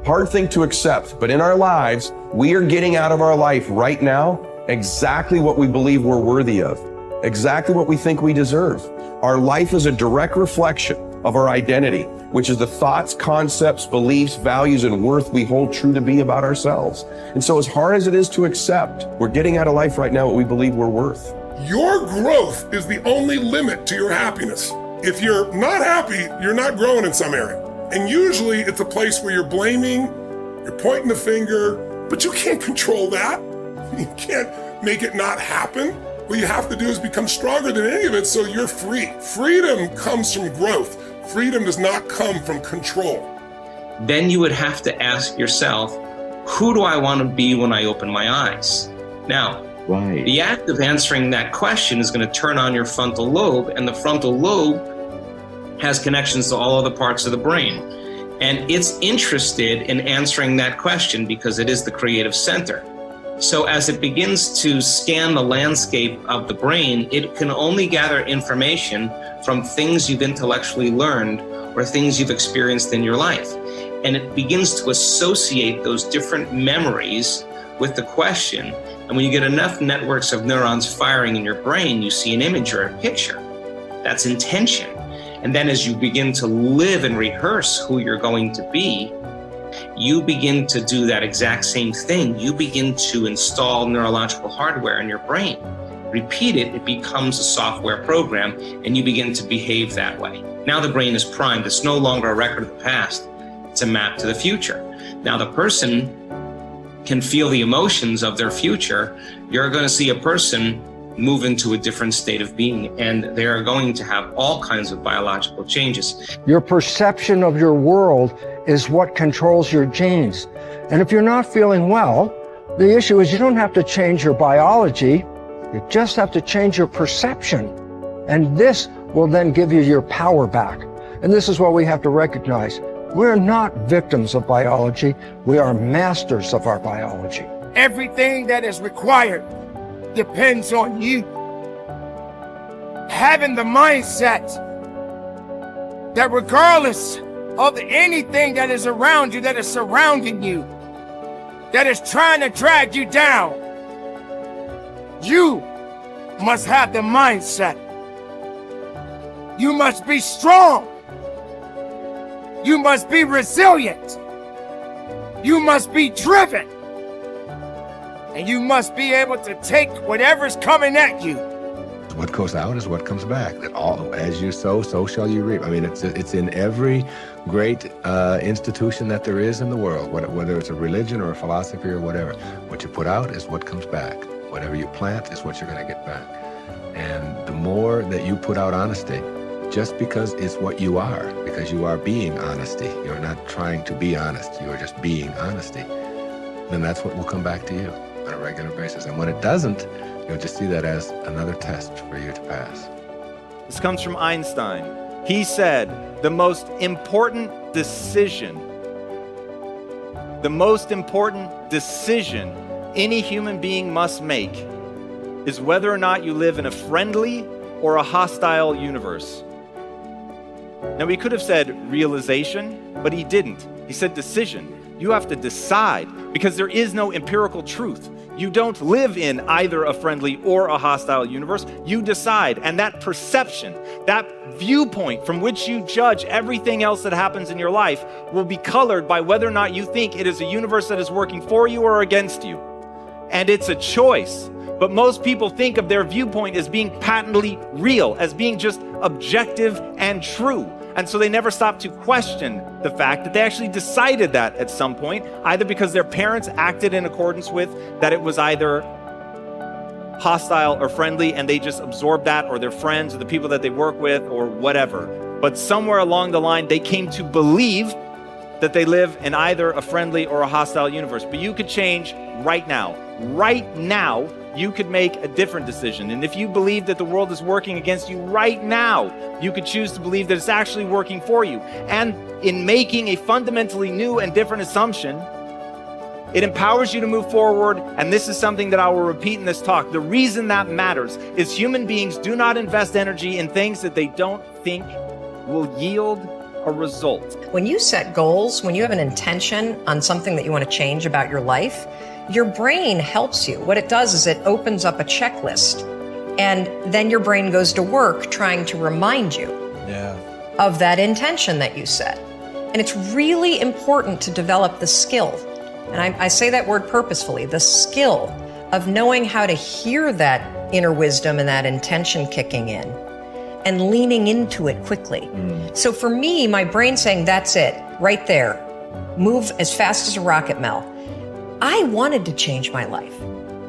Hard thing to accept, but in our lives, we are getting out of our life right now exactly what we believe we're worthy of, exactly what we think we deserve. Our life is a direct reflection of our identity, which is the thoughts, concepts, beliefs, values, and worth we hold true to be about ourselves. And so as hard as it is to accept, we're getting out of life right now what we believe we're worth. Your growth is the only limit to your happiness. If you're not happy, you're not growing in some area. And usually it's a place where you're blaming, you're pointing the finger, but you can't control that. You can't make it not happen. What you have to do is become stronger than any of it so you're free. Freedom comes from growth. Freedom does not come from control. Then you would have to ask yourself, who do I want to be when I open my eyes? Now, the act of answering that question is going to turn on your frontal lobe, and the frontal lobe has connections to all other parts of the brain. And it's interested in answering that question because it is the creative center. So as it begins to scan the landscape of the brain, it can only gather information from things you've intellectually learned or things you've experienced in your life. And it begins to associate those different memories with the question. And when you get enough networks of neurons firing in your brain, you see an image or a picture. That's intention. And then as you begin to live and rehearse who you're going to be, you begin to do that exact same thing. You begin to install neurological hardware in your brain. Repeat it, it becomes a software program, and you begin to behave that way. Now the brain is primed. It's no longer a record of the past. It's a map to the future. Now the person can feel the emotions of their future. You're going to see a person move into a different state of being, and they are going to have all kinds of biological changes. Your perception of your world is what controls your genes. And if you're not feeling well, the issue is you don't have to change your biology, you just have to change your perception. And this will then give you your power back. And this is what we have to recognize. We're not victims of biology, we are masters of our biology. Everything that is required depends on you. Having the mindset that regardless of anything that is around you, that is surrounding you, that is trying to drag you down, you must have the mindset. You must be strong. You must be resilient. You must be driven. And you must be able to take whatever's coming at you. What goes out is what comes back. That all, as you sow, so shall you reap. I mean, it's in every great institution that there is in the world, whether it's a religion or a philosophy or whatever. What you put out is what comes back. Whatever you plant is what you're going to get back. And the more that you put out honesty, just because it's what you are, because you are being honesty, you're not trying to be honest, you are just being honesty, then that's what will come back to you on a regular basis. And when it doesn't, you'll just see that as another test for you to pass. This comes from Einstein. He said, the most important decision any human being must make is whether or not you live in a friendly or a hostile universe. Now, he could have said realization, but he didn't. He said decision. You have to decide, because there is no empirical truth. You don't live in either a friendly or a hostile universe. You decide, and that perception, that viewpoint from which you judge everything else that happens in your life will be colored by whether or not you think it is a universe that is working for you or against you. And it's a choice. But most people think of their viewpoint as being patently real, as being just objective and true. And so they never stop to question the fact that they actually decided that at some point, either because their parents acted in accordance with that it was either hostile or friendly, and they just absorbed that, or their friends or the people that they work with or whatever. But somewhere along the line, they came to believe that they live in either a friendly or a hostile universe. But you could change right now. Right now, you could make a different decision. And if you believe that the world is working against you right now, you could choose to believe that it's actually working for you. And in making a fundamentally new and different assumption, it empowers you to move forward. And this is something that I will repeat in this talk. The reason that matters is human beings do not invest energy in things that they don't think will yield a result. When you set goals, when you have an intention on something that you want to change about your life, your brain helps you. What it does is it opens up a checklist, and then your brain goes to work trying to remind you of that intention that you set. And it's really important to develop the skill, and I say that word purposefully, the skill of knowing how to hear that inner wisdom and that intention kicking in and leaning into it quickly. So for me, my brain saying, that's it, right there, move as fast as a rocket, Mel. I wanted to change my life.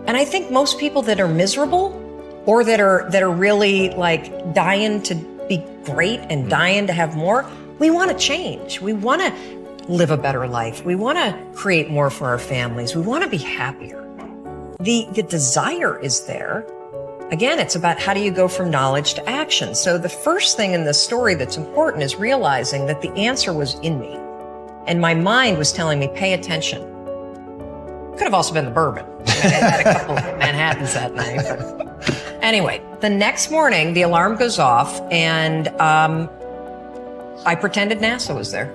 And I think most people that are miserable or that are really like dying to be great and dying to have more, we want to change. We want to live a better life. We want to create more for our families. We want to be happier. The desire is there. Again, it's about how do you go from knowledge to action. So the first thing in this story that's important is realizing that the answer was in me. And my mind was telling me, pay attention. Could have also been the bourbon. I had a couple of Manhattans that night. But anyway, the next morning, the alarm goes off, and I pretended NASA was there.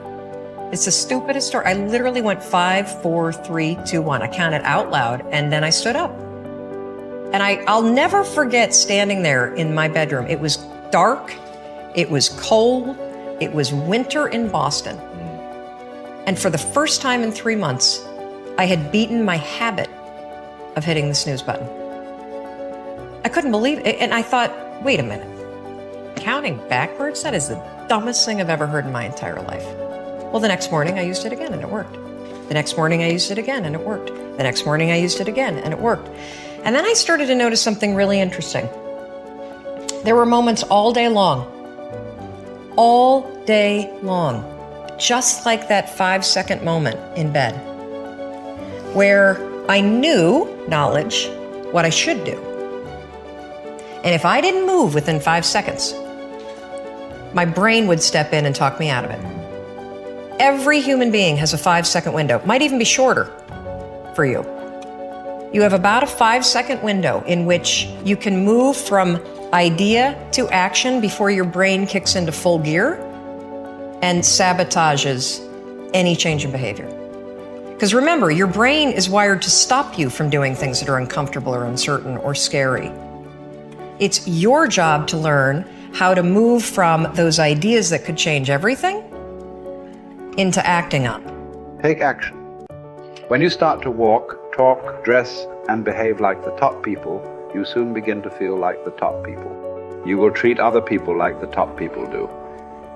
It's the stupidest story. I literally went 5, 4, 3, 2, 1. I counted out loud, and then I stood up. And I'll never forget standing there in my bedroom. It was dark. It was cold. It was winter in Boston. And for the first time in 3 months, I had beaten my habit of hitting the snooze button. I couldn't believe it. And I thought, wait a minute. Counting backwards? That is the dumbest thing I've ever heard in my entire life. Well, the next morning I used it again and it worked. The next morning I used it again and it worked. The next morning I used it again and it worked. And then I started to notice something really interesting. There were moments all day long, just like that 5-second moment in bed, where I knew, knowledge, what I should do. And if I didn't move within 5 seconds, my brain would step in and talk me out of it. Every human being has a 5-second window, might even be shorter for you. You have about a 5-second window in which you can move from idea to action before your brain kicks into full gear and sabotages any change in behavior. Because remember, your brain is wired to stop you from doing things that are uncomfortable or uncertain or scary. It's your job to learn how to move from those ideas that could change everything into acting on. Take action. When you start to walk, talk, dress, and behave like the top people, you soon begin to feel like the top people. You will treat other people like the top people do.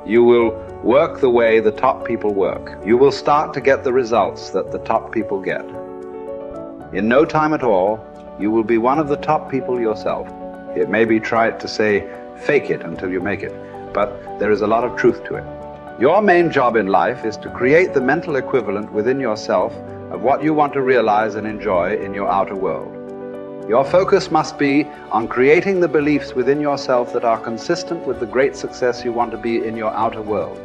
You will work the way the top people work. You will start to get the results that the top people get. In no time at all, you will be one of the top people yourself. It may be trite to say, fake it until you make it, but there is a lot of truth to it. Your main job in life is to create the mental equivalent within yourself of what you want to realize and enjoy in your outer world. Your focus must be on creating the beliefs within yourself that are consistent with the great success you want to be in your outer world.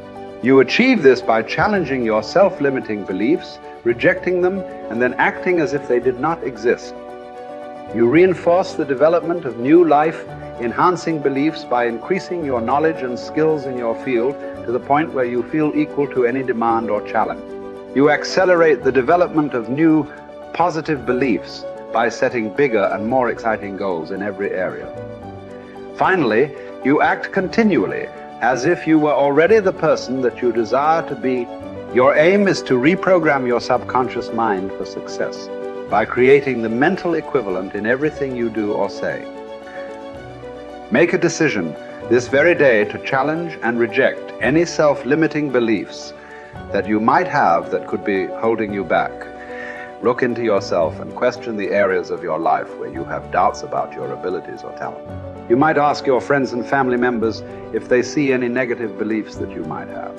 You achieve this by challenging your self-limiting beliefs, rejecting them, and then acting as if they did not exist. You reinforce the development of new life-enhancing beliefs by increasing your knowledge and skills in your field to the point where you feel equal to any demand or challenge. You accelerate the development of new positive beliefs by setting bigger and more exciting goals in every area. Finally, you act continually as if you were already the person that you desire to be. Your aim is to reprogram your subconscious mind for success by creating the mental equivalent in everything you do or say. Make a decision this very day to challenge and reject any self-limiting beliefs that you might have that could be holding you back. Look into yourself and question the areas of your life where you have doubts about your abilities or talent. You might ask your friends and family members if they see any negative beliefs that you might have.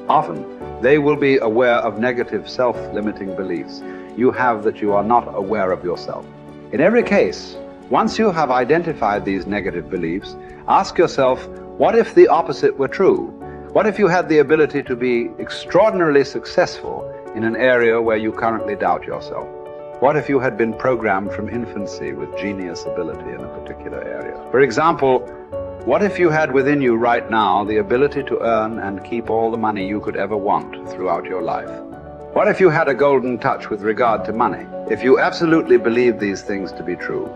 Often, they will be aware of negative self-limiting beliefs you have that you are not aware of yourself. In every case, once you have identified these negative beliefs, ask yourself, what if the opposite were true? What if you had the ability to be extraordinarily successful in an area where you currently doubt yourself? What if you had been programmed from infancy with genius ability in a particular area? For example, What if you had within you right now the ability to earn and keep all the money you could ever want throughout your life? What if you had a golden touch with regard to money? If you absolutely believed these things to be true,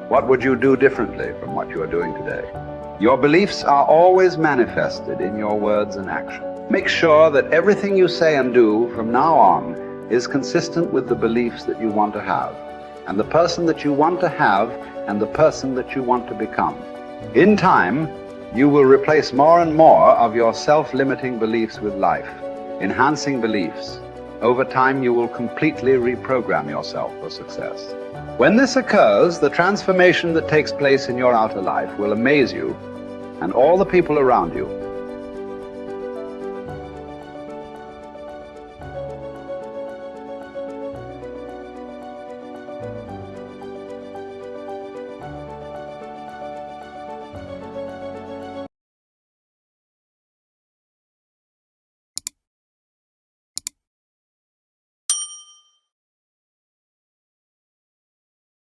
what would you do differently from what you are doing today? Your beliefs are always manifested in your words and actions. Make sure that everything you say and do from now on is consistent with the beliefs that you want to have, and the person that you want to have, and the person that you want to become. In time, you will replace more and more of your self-limiting beliefs with life, enhancing beliefs. Over time, you will completely reprogram yourself for success. When this occurs, the transformation that takes place in your outer life will amaze you and all the people around you.